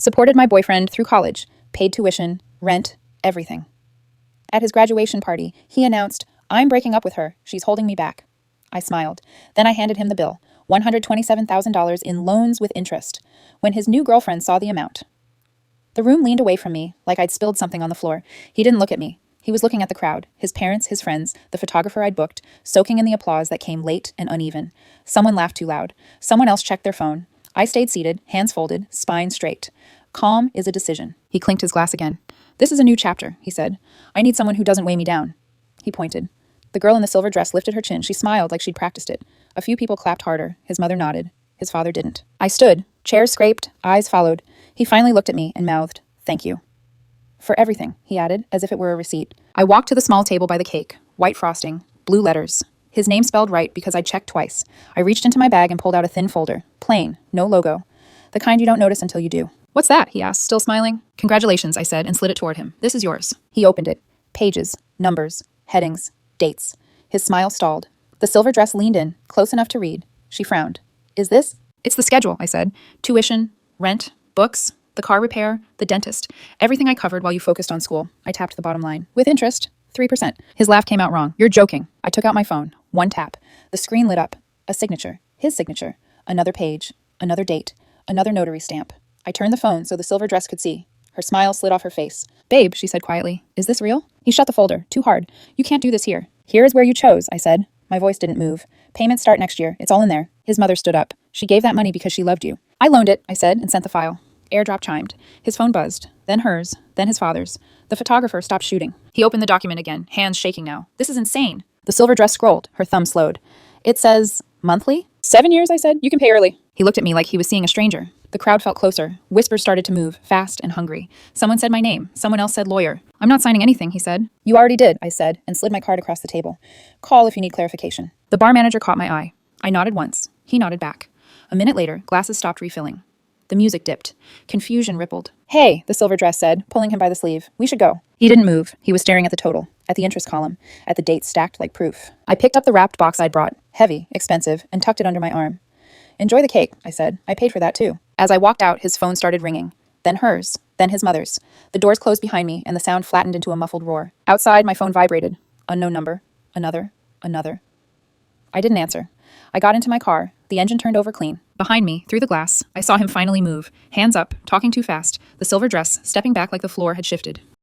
Supported my boyfriend through college, paid tuition, rent, everything. At his graduation party, he announced, "I'm breaking up with her. She's holding me back." I smiled. Then I handed him the bill, $127,000 in loans with interest, when his new girlfriend saw the amount. The room leaned away from me, like I'd spilled something on the floor. He didn't look at me. He was looking at the crowd, his parents, his friends, the photographer I'd booked, soaking in the applause that came late and uneven. Someone laughed too loud. Someone else checked their phone. I stayed seated, hands folded, spine straight. Calm is a decision. He clinked his glass again. "This is a new chapter," he said. "I need someone who doesn't weigh me down." He pointed. The girl in the silver dress lifted her chin. She smiled like she'd practiced it. A few people clapped harder. His mother nodded. His father didn't. I stood. Chairs scraped. Eyes followed. He finally looked at me and mouthed, "Thank you." "For everything," he added, as if it were a receipt. I walked to the small table by the cake. White frosting. Blue letters. His name spelled right because I checked twice. I reached into my bag and pulled out a thin folder. Plain. No logo. The kind you don't notice until you do. "What's that?" he asked, still smiling. "Congratulations," I said, and slid it toward him. "This is yours." He opened it. Pages. Numbers. Headings. Dates. His smile stalled. The silver dress leaned in, close enough to read. She frowned. "Is this?" "It's the schedule," I said. "Tuition, rent, books, the car repair, the dentist. Everything I covered while you focused on school." I tapped the bottom line. "With interest, 3%. His laugh came out wrong. "You're joking." I took out my phone. One tap. The screen lit up. A signature. His signature. Another page. Another date. Another notary stamp. I turned the phone so the silver dress could see. Her smile slid off her face. "Babe," she said quietly, "is this real?" He shut the folder. "Too hard. You can't do this here." "Here is where you chose," I said. My voice didn't move. "Payments start next year. It's all in there." His mother stood up. "She gave that money because she loved you." "I loaned it," I said, and sent the file. AirDrop chimed. His phone buzzed. Then hers. Then his father's. The photographer stopped shooting. He opened the document again, hands shaking now. "This is insane." The silver dress scrolled. Her thumb slowed. "It says monthly?" "7 years," I said. "You can pay early." He looked at me like he was seeing a stranger. The crowd felt closer. Whispers started to move, fast and hungry. Someone said my name. Someone else said lawyer. "I'm not signing anything," he said. "You already did," I said, and slid my card across the table. "Call if you need clarification." The bar manager caught my eye. I nodded once. He nodded back. A minute later, glasses stopped refilling. The music dipped. Confusion rippled. "Hey," the silver dress said, pulling him by the sleeve. "We should go." He didn't move. He was staring at the total, at the interest column, at the dates stacked like proof. I picked up the wrapped box I'd brought, heavy, expensive, and tucked it under my arm. "Enjoy the cake," I said. "I paid for that too." As I walked out, his phone started ringing. Then hers. Then his mother's. The doors closed behind me, and the sound flattened into a muffled roar. Outside, my phone vibrated. Unknown number. Another. Another. I didn't answer. I got into my car. The engine turned over clean. Behind me, through the glass, I saw him finally move. Hands up, talking too fast. The silver dress, stepping back like the floor had shifted.